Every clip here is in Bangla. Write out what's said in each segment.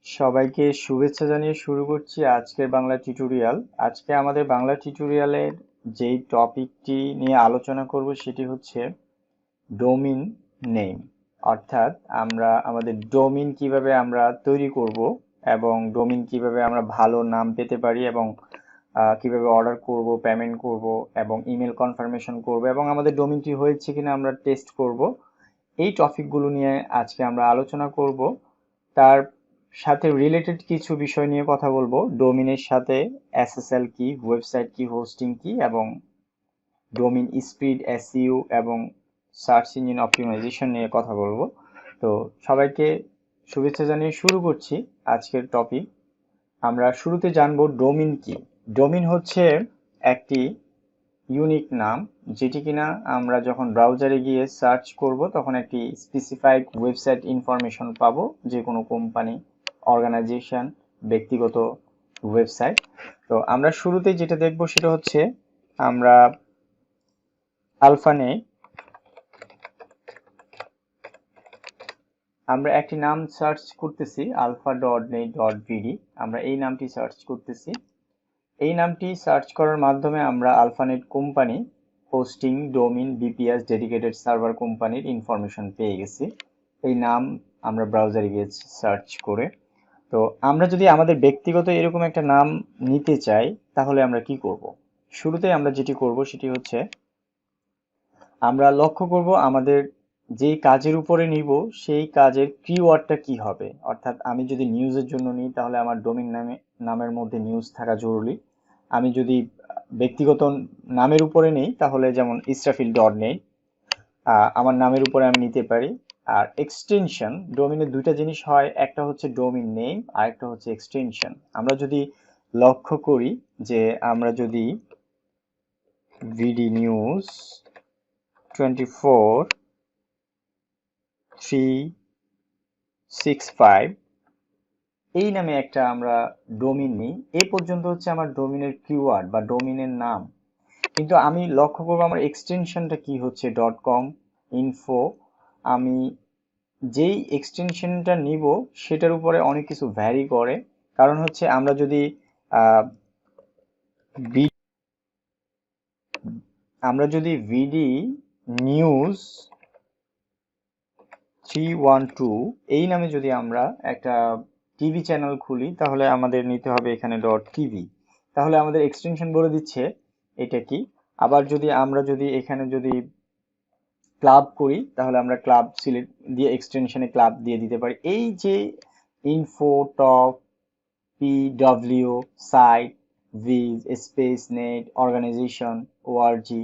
সবাইকে শুভেচ্ছা জানিয়ে শুরু করছি আজকের বাংলা টিউটোরিয়াল। আজকে আমাদের বাংলা টিউটোরিয়ালের যেই টপিকটি নিয়ে আলোচনা করব সেটি হচ্ছে ডোমিন নেম। অর্থাৎ আমরা আমাদের ডোমিন কিভাবে আমরা তৈরি করব এবং ডোমিন কিভাবে আমরা ভালো নাম পেতে পারি এবং কিভাবে অর্ডার করব, পেমেন্ট করব এবং ইমেল কনফার্মেশন করব এবং আমাদের ডোমিনটি হয়েছে কিনা আমরা টেস্ট করব। এই টপিকগুলো নিয়ে আজকে আমরা আলোচনা করব। তার সাথে রিলেটেড কিছু বিষয় নিয়ে কথা বলবো। ডোমিনের সাথে এসএসএল কি, ওয়েবসাইট কি, হোস্টিং কি এবং ডোমিন স্পিড, এসইও এবং সার্চ ইঞ্জিন অপটিমাইজেশন নিয়ে কথা বলবো। তো সবাইকে শুভেচ্ছা জানিয়ে শুরু করছি আজকের টপিক। আমরা শুরুতে জানবো ডোমিন কি। ডোমিন হচ্ছে একটি ইউনিক নাম, যেটি কিনা আমরা যখন ব্রাউজারে গিয়ে সার্চ করব তখন একটি স্পেসিফাইড ওয়েবসাইট ইনফরমেশন পাবো, যে কোনো কোম্পানি, অর্গানাইজেশন, ব্যক্তিগত ওয়েবসাইট। তো আমরা শুরুতে যেটা দেখব সেটা হচ্ছে আমরা আলফানে আমরা একটি নাম সার্চ করতেছি, alpha.net.vd। আমরা এই নামটি সার্চ করতেছি। এই নামটি সার্চ করার মাধ্যমে আমরা Alphanet company, hosting, domain, VPS, dedicated server কোম্পানির ইনফরমেশন পেয়ে গেছি। এই নাম আমরা ব্রাউজারে গিয়ে সার্চ করে। তো আমরা যদি আমাদের ব্যক্তিগত এরকম একটা নাম নিতে চাই তাহলে আমরা কি করব? শুরুতে আমরা যেটি করব সেটি হচ্ছে আমরা লক্ষ্য করব আমাদের যেই কাজের উপরে নিব সেই কাজের কিওয়ার্ডটা কি হবে। অর্থাৎ আমি যদি নিউজের জন্য নিই তাহলে আমার ডোমিন নামের মধ্যে নিউজ থাকা জরুরি। আমি যদি ব্যক্তিগত নামের উপরে নেই তাহলে যেমন ইসরাফিল ডট নেই, আমার নামের উপরে আমি নিতে পারি। আর এক্সটেনশন, ডোমিনের দুইটা জিনিস হয়, একটা হচ্ছে ডোমিন নেম আর একটা হচ্ছে এক্সটেনশন। আমরা যদি লক্ষ্য করি যে আমরা যদি ভিডি নিউজ 24/365 এই নামে একটা আমরা ডোমিন নিই, এই পর্যন্ত হচ্ছে আমার ডোমিনের কিওয়ার্ড বা ডোমিনের নাম। কিন্তু আমি লক্ষ্য করবো আমার এক্সটেনশনটা কি হচ্ছে, ডট কম, ইনফো। আমি যেই এক্সটেনশনটা নিব সেটার উপরে অনেক কিছু ভ্যারি করে। কারণ হচ্ছে আমরা যদি আহ, বি- আমরা যদি ভিডি নিউজ 312 এই নামে যদি আমরা একটা টিভি চ্যানেল খুলি তাহলে আমাদের নিতে হবে এখানে ডট টিভি। তাহলে আমাদের এক্সটেনশন বলে দিচ্ছে এটা কি। আবার যদি আমরা যদি এখানে যদি ক্লাব করি তাহলে আমরা ক্লাব সিলেক্ট দিয়ে এক্সটেনশনে ক্লাব দিয়ে দিতে পারি। এই যে info, top, PW, site, biz, space, net, organization, ORG.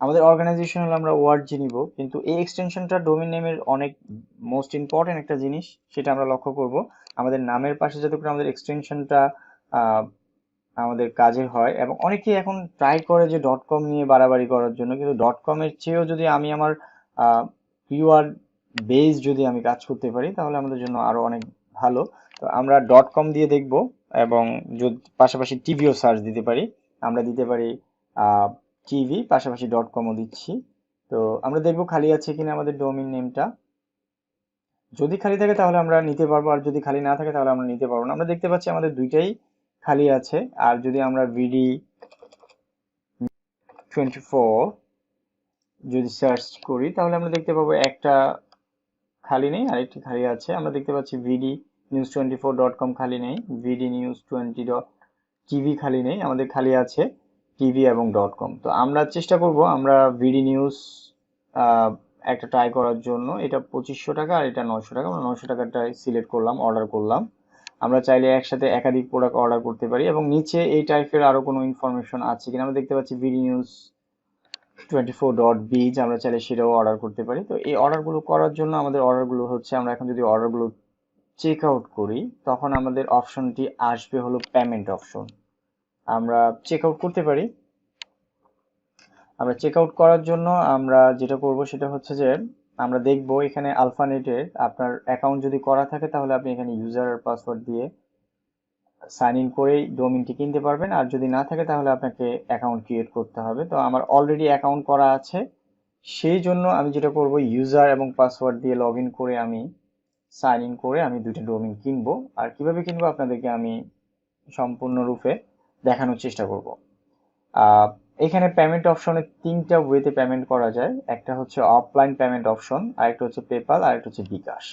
আমাদের অর্গানাইজেশন হলে আমরা ওআরজি নিব, কিন্তু এই এক্সটেনশনটা ডোমেন নেমের অনেক মোস্ট ইম্পর্টেন্ট একটা জিনিস, সেটা আমরা লক্ষ্য করব। আমাদের নামের পাশে যাতে করে আমাদের এক্সটেনশনটা আমাদের কাজে হয়। এবং অনেকেই এখন ট্রাই করে যে ডট কম নিয়ে বাড়াবাড়ি করার জন্য, কিন্তু ডট কম এর চেয়েও যদি আমি আমার কিওয়ার্ড বেস যদি আমি কাজ করতে পারি তাহলে আমাদের জন্য আরো অনেক ভালো। তো আমরা ডট কম দিয়ে দেখব এবং যদি পাশাপাশি টিভিও সার্চ দিতে পারি, আমরা দিতে পারি টিভি, পাশাপাশি ডট কমও দিচ্ছি। তো আমরা দেখব খালি আছে কিনা আমাদের ডোমেইন নেমটা। যদি খালি থাকে তাহলে আমরা নিতে পারবো, আর যদি খালি না থাকে তাহলে আমরা নিতে পারবো না। আমরা দেখতে পাচ্ছি আমাদের দুইটাই খালি আছে। আর যদি আমরা ভিডি 24 যদি সার্চ করি তাহলে আমরা দেখতে পাবো একটা খালি নেই, আরেকটি খালি আছে। আমরা দেখতে পাচ্ছি ভিডি নিউজ 24.com খালি নেই, ভিডি নিউজ 20 টিভি খালি নেই, আমাদের খালি আছে টিভি এবং ডট কম। তো আমরা চেষ্টা করব আমরা ভিডি নিউজ একটা ট্রাই করার জন্য। এটা 2500 টাকা আর এটা 900 টাকা। আমরা 900 টাকাটাই সিলেক্ট করলাম, অর্ডার করলাম। আমরা চাইলে একসাথে একাধিক প্রোডাক্ট অর্ডার করতে পারি এবং নিচে এই টাইপের আরো কোনো ইনফরমেশন আছে কিনা আমরা দেখতে পাচ্ছি। ভিডি নিউজ 24.biz আমরা চাইলে সেটাও অর্ডার করতে পারি। তো এই অর্ডারগুলো করার জন্য আমাদের অর্ডারগুলো হচ্ছে, আমরা এখন যদি অর্ডারগুলো চেক আউট করি তখন আমাদের অপশনটি আসবে হলো পেমেন্ট অপশন। আমরা চেক আউট করতে পারি। আমরা চেক আউট করার জন্য আমরা যেটা করব সেটা হচ্ছে যে আমরা দেখব এখানে আলফানেটের আপনার অ্যাকাউন্ট যদি করা থাকে তাহলে আপনি এখানে ইউজার আর পাসওয়ার্ড দিয়ে সাইন ইন করেই ডোমেইনটি কিনতে পারবেন। আর যদি না থাকে তাহলে আপনাকে অ্যাকাউন্ট ক্রিয়েট করতে হবে। তো আমার অলরেডি অ্যাকাউন্ট করা আছে, সেই জন্য আমি যেটা করব ইউজার এবং পাসওয়ার্ড দিয়ে লগ ইন করে আমি সাইন ইন করে আমি দুইটা ডোমেইন কিনবো। আর কিভাবে কিনবো আপনাদেরকে আমি সম্পূর্ণরূপে দেখানোর চেষ্টা করব। আহ, এখানে পেমেন্ট অপশনে তিনটা ওয়েতে পেমেন্ট করা যায়। একটা হচ্ছে অফলাইন পেমেন্ট অপশন, আরেকটা হচ্ছে পেপাল, আরেকটা হচ্ছে বিকাশ।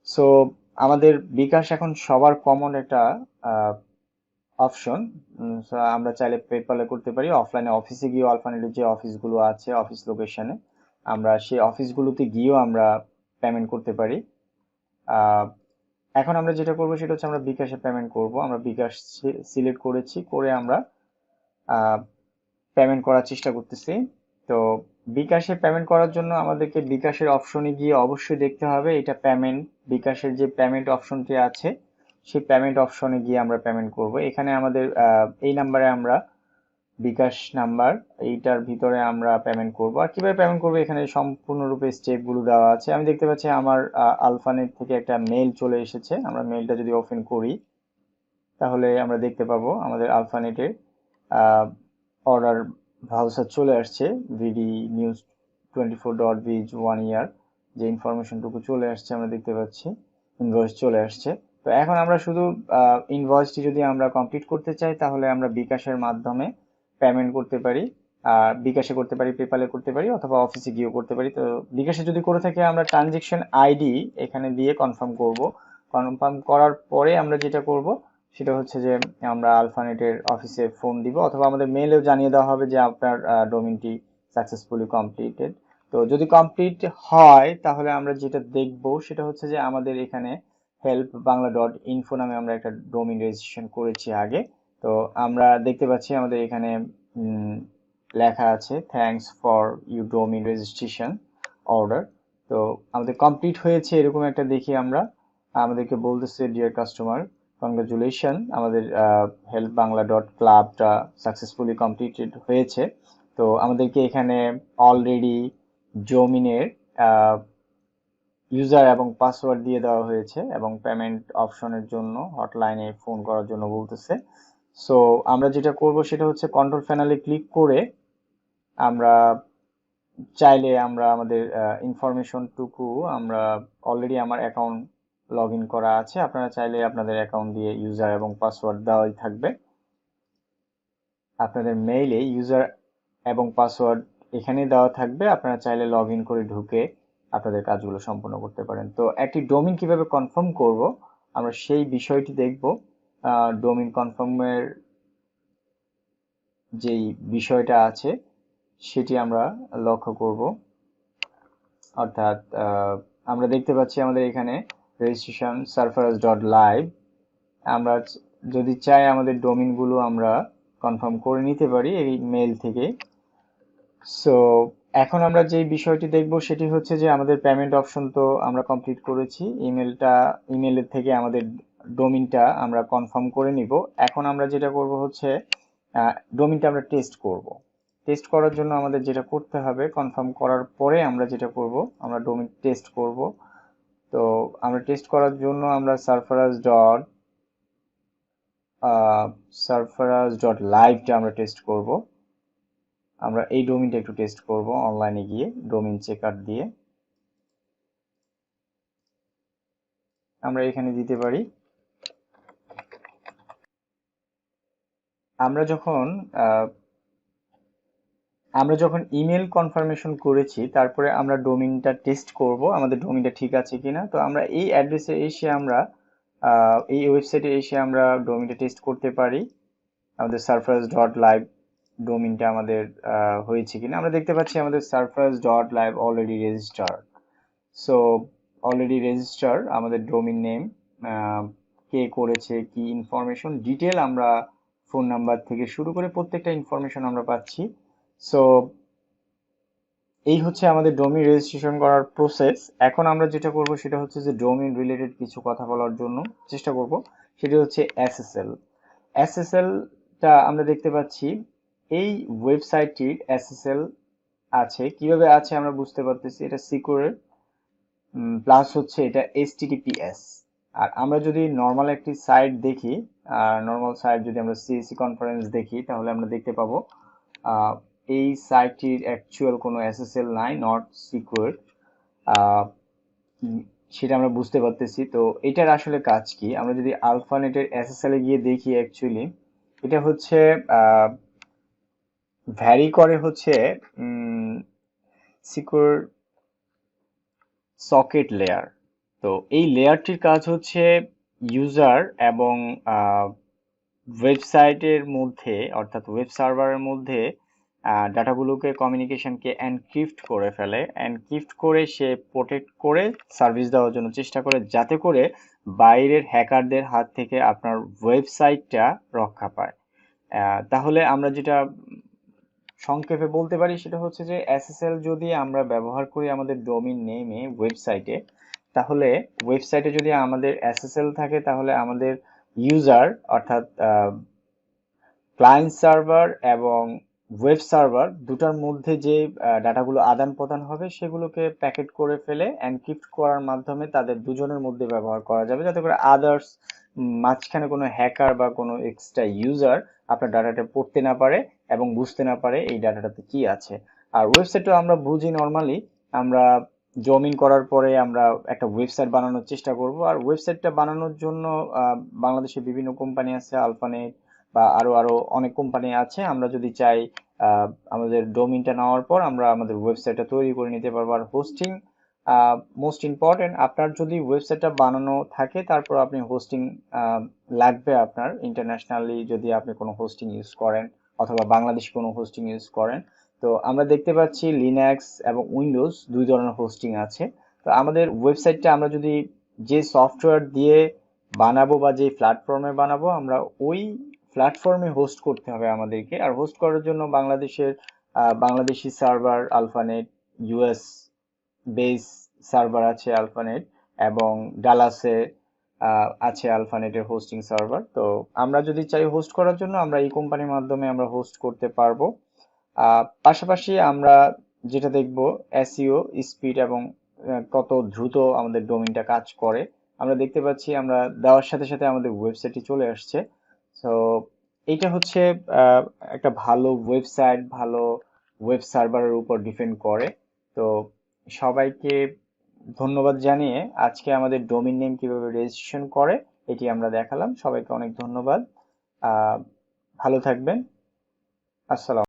সো আমাদের বিকাশ এখন সবার কমন একটা অপশন। আমরা চাইলে পেপালে করতে পারি, অফলাইনে অফিসে গিয়ে অফলাইনের যে অফিসগুলো আছে অফিস লোকেশনে আমরা সেই অফিসগুলোতে গিয়েও আমরা পেমেন্ট করতে পারি। আহ, এখন আমরা যেটা করবো সেটা হচ্ছে আমরা বিকাশে পেমেন্ট করব। আমরা বিকাশ সিলেক্ট করেছি, করে আমরা পেমেন্ট করার চেষ্টা করতেছি। তো বিকাশে পেমেন্ট করার জন্য আমাদেরকে বিকাশের অপশনে গিয়ে অবশ্যই দেখতে হবে এটা পেমেন্ট, বিকাশের যে পেমেন্ট অপশনটি আছে সেই পেমেন্ট অপশনে গিয়ে আমরা পেমেন্ট করব। এখানে আমাদের এই নাম্বারে আমরা বিকাশ নাম্বার, এইটার ভিতরে আমরা পেমেন্ট করব। আর কিভাবে পেমেন্ট করবো এখানে সম্পূর্ণরূপে স্টেপগুলো দেওয়া আছে। আমি দেখতে পাচ্ছি আমার আলফানেট থেকে একটা মেল চলে এসেছে। আমরা মেলটা যদি ওপেন করি তাহলে আমরা দেখতে পাবো আমাদের আলফানেটের অর্ডার ভাউচার চলে আসছে। ভিডি নিউজ 24.biz 1 ইয়ার যে ইনফরমেশনটুকু চলে আসছে আমরা দেখতে পাচ্ছি, ইনভয়েস চলে আসছে। তো এখন আমরা শুধু ইনভয়েসটি যদি আমরা কমপ্লিট করতে চাই তাহলে আমরা বিকাশের মাধ্যমে পেমেন্ট করতে পারি। বিকাশে করতে পারি, পেপালে করতে পারি, অথবা অফিসে গিয়েও করতে পারি। তো বিকাশে যদি করে থাকি আমরা ট্রানজেকশন আইডি এখানে দিয়ে কনফার্ম করব। কনফার্ম করার পরে আমরা যেটা করব সেটা হচ্ছে যে আমরা আলফানেটের অফিসে ফোন দিব, অথবা আমাদের মেইলেও জানিয়ে দেওয়া হবে যে আপনার ডোমেইনটি সাকসেসফুলি কমপ্লিটেড। তো যদি কমপ্লিট হয় তাহলে আমরা যেটা দেখব সেটা হচ্ছে যে আমাদের এখানে হেল্প বাংলা ডট ইনফো নামে আমরা একটা ডোমেইন রেজিস্ট্রেশন করেছি আগে। তো আমরা দেখতে পাচ্ছি আমাদের এখানে লেখা আছে thanks for you domain registration order. তো আমাদের কমপ্লিট হয়েছে এরকম একটা দেখি আমরা। আমাদেরকে বলতেছে ডিয়ার কাস্টমার কংগ্রাচুলেশন, আমাদের হেল্প বাংলা ডট ক্লাবটা সাকসেসফুলি কমপ্লিটেড হয়েছে। তো আমাদেরকে এখানে অলরেডি ডোমিনের ইউজার এবং পাসওয়ার্ড দিয়ে দেওয়া হয়েছে, এবং পেমেন্ট অপশনের জন্য হটলাইনে ফোন করার জন্য বলতেছে। সো আমরা যেটা করব সেটা হচ্ছে কন্ট্রোল প্যানেলে ক্লিক করে আমরা চাইলে আমরা আমাদের ইনফরমেশনটুকু আমরা অলরেডি আমার অ্যাকাউন্ট লগ ইন করা আছে, আপনারা চাইলে আপনাদের অ্যাকাউন্ট দিয়ে ইউজার এবং পাসওয়ার্ড দেওয়াই থাকবে। আপনাদের মেইলে ইউজার এবং পাসওয়ার্ড এখানে দেওয়া থাকবে, আপনারা চাইলে লগ ইন করে ঢুকে আপনাদের কাজগুলো সম্পন্ন করতে পারেন। তো একটি ডোমেইন কিভাবে কনফার্ম করব আমরা সেই বিষয়টি দেখব। ডোমেইন কনফার্মের যেই বিষয়টা আছে সেটি আমরা লক্ষ্য করব। অর্থাৎ আমরা দেখতে পাচ্ছি আমাদের এখানে রেজিস্ট্রেশন সার্ফারাস ডট লাইভ। আমরা যদি চাই আমাদের ডোমেইনগুলো আমরা কনফার্ম করে নিতে পারি এই মেল থেকে। সো এখন আমরা যে বিষয়টি দেখব সেটি হচ্ছে যে আমাদের পেমেন্ট অপশন তো আমরা কমপ্লিট করেছি, ইমেলের থেকে আমাদের ডোমেইনটা আমরা কনফার্ম করে নিব। এখন আমরা যেটা করব হচ্ছে ডোমেইনটা আমরা টেস্ট করব। টেস্ট করার জন্য আমাদের যেটা করতে হবে, কনফার্ম করার পরে আমরা যেটা করব আমরা ডোমেইন টেস্ট করব। তো আমরা টেস্ট করার জন্য আমরা সার্ফারাস ডট লাইভটা আমরা টেস্ট করব। আমরা এই ডোমেইনটা একটু টেস্ট করব অনলাইনে গিয়ে ডোমেইন চেকার দিয়ে। আমরা এখানে দিতে পারি। আমরা যখন ইমেল কনফার্মেশন করেছি তারপরে আমরা ডোমেইনটা টেস্ট করব আমাদের ডোমেইনটা ঠিক আছে কিনা। তো আমরা এই অ্যাড্রেসে এসে আমরা এই ওয়েবসাইটে এসে আমরা ডোমেইনটা টেস্ট করতে পারি আমাদের সার্ফারাস ডট লাইভ ডোমেইনটা আমাদের হয়েছে কিনা। আমরা দেখতে পাচ্ছি আমাদের Sarfaraz dot live already register. So already register আমাদের ডোমেইন নেম, কে করেছে, কি ইনফরমেশন ডিটেল আমরা ফোন নাম্বার থেকে শুরু করে প্রত্যেকটা ইনফরমেশন আমরা পাচ্ছি। সো এই হচ্ছে আমাদের ডোমেইন রেজিস্ট্রেশন করার প্রসেস। এখন আমরা যেটা করব সেটা হচ্ছে যে ডোমেইন রিলেটেড কিছু কথা বলার জন্য চেষ্টা করব, সেটা হচ্ছে এসএসএল। এসএসএলটা আমরা দেখতে পাচ্ছি এই ওয়েবসাইটটির এসএসএল আছে, কিভাবে আছে আমরা বুঝতে পারতেছি। এটা সিকিউর প্লাস হচ্ছে এটা HTTPS। আর আমরা যদি নর্মাল একটি সাইট দেখি, নর্মাল সাইট যদি আমরা সিএসসি কনফারেন্স দেখি তাহলে আমরা দেখতে পাবো এই সাইটটির অ্যাকচুয়াল কোনো এসএসএল নাই, নট সিকিউর। সেটা আমরা বুঝতে পারতেছি। তো এটার আসলে কাজ কি, আমরা যদি আলফানেটের এসএসএল এ গিয়ে দেখি, অ্যাকচুয়ালি এটা হচ্ছে ভ্যারি করে হচ্ছে সিকিউর সকেট লেয়ার। তো এই লেয়ারটির কাজ হচ্ছে ইউজার এবং ওয়েবসাইটের মধ্যে, অর্থাৎ ওয়েব সার্ভারের মধ্যে ডাটাগুলোকে, কমিউনিকেশনকে এনক্রিপ্ট করে ফেলে, এনক্রিপ্ট করে সে প্রোটেক্ট করে সার্ভিস দেওয়ার জন্য চেষ্টা করে, যাতে করে বাইরের হ্যাকারদের হাত থেকে আপনার ওয়েবসাইটটা রক্ষা পায়। তাহলে আমরা যেটা সংক্ষেপে বলতে পারি সেটা হচ্ছে যে এসএসএল যদি আমরা ব্যবহার করি আমাদের ডোমেইন নেমে ওয়েবসাইটে, তাহলে ওয়েবসাইটে যদি আমাদের এসএসএল থাকে, তাহলে আমাদের ইউজার, অর্থাৎ ক্লায়েন্ট সার্ভার এবং ওয়েব সার্ভার দুটার মধ্যে যে ডাটাগুলো আদান প্রদান হবে সেগুলোকে প্যাকেট করে ফেলে এনক্রিপ্ট করার মাধ্যমে তাদের দুজনের মধ্যে ব্যবহার করা যাবে, যাতে করে আদার্স মাঝখানে কোনো হ্যাকার বা কোনো এক্সট্রা ইউজার আপনার ডাটাটা পড়তে না পারে এবং বুঝতে না পারে এই ডাটাটাতে কি আছে। আর ওয়েবসাইটও আমরা বুঝি নর্মালি, আমরা জমিন করার পরে আমরা একটা ওয়েবসাইট বানানোর চেষ্টা করব। আর ওয়েবসাইটটা বানানোর জন্য বাংলাদেশে বিভিন্ন কোম্পানি আছে, আলফানেট বা আরো আরো অনেক কোম্পানি আছে। আমরা যদি চাই আমাদের ডোমেইনটা নেওয়ার পর আমরা আমাদের ওয়েবসাইটটা তৈরি করে নিতে পারবো। আর হোস্টিং মোস্ট ইম্পর্টেন্ট, আপনার যদি ওয়েবসাইটটা বানানো থাকে তারপর আপনি হোস্টিং লাগবে আপনার, ইন্টারন্যাশনালি যদি আপনি কোনো হোস্টিং ইউজ করেন অথবা বাংলাদেশি কোনো হোস্টিং ইউজ করেন। তো আমরা দেখতে পাচ্ছি লিনাক্স এবং উইন্ডোজ দুই ধরনের হোস্টিং আছে। তো আমাদের ওয়েবসাইটটা আমরা যদি যে সফটওয়্যার দিয়ে বানাবো বা যে প্ল্যাটফর্মে বানাবো, আমরা ওই প্ল্যাটফর্মে হোস্ট করতে হবে আমাদেরকে। আর হোস্ট করার জন্য বাংলাদেশের Bangladeshi server Alphanet, US base server আছে আলফানেট, এবং ডালাসে আছে আলফানেটের হোস্টিং সার্ভার। তো আমরা যদি চাই হোস্ট করার জন্য, আমরা এই কোম্পানির মাধ্যমে আমরা হোস্ট করতে পারবো। পাশাপাশি আমরা যেটা দেখব এসইও স্পিড এবং কত দ্রুত আমাদের ডোমেইনটা কাজ করে। আমরা দেখতে পাচ্ছি আমরা দেওয়ার সাথে সাথে আমাদের ওয়েবসাইটে চলে আসছে। তো এইটা হচ্ছে আহ, একটা ভালো ওয়েবসাইট, ভালো ওয়েব সার্ভারের উপর ডিপেন্ড করে। তো সবাইকে ধন্যবাদ জানিয়ে আজকে আমাদের ডোমেইন নেম কিভাবে রেজিস্ট্রেশন করে এটি আমরা দেখালাম। সবাইকে অনেক ধন্যবাদ। আহ ভালো থাকবেন। আসসালাম।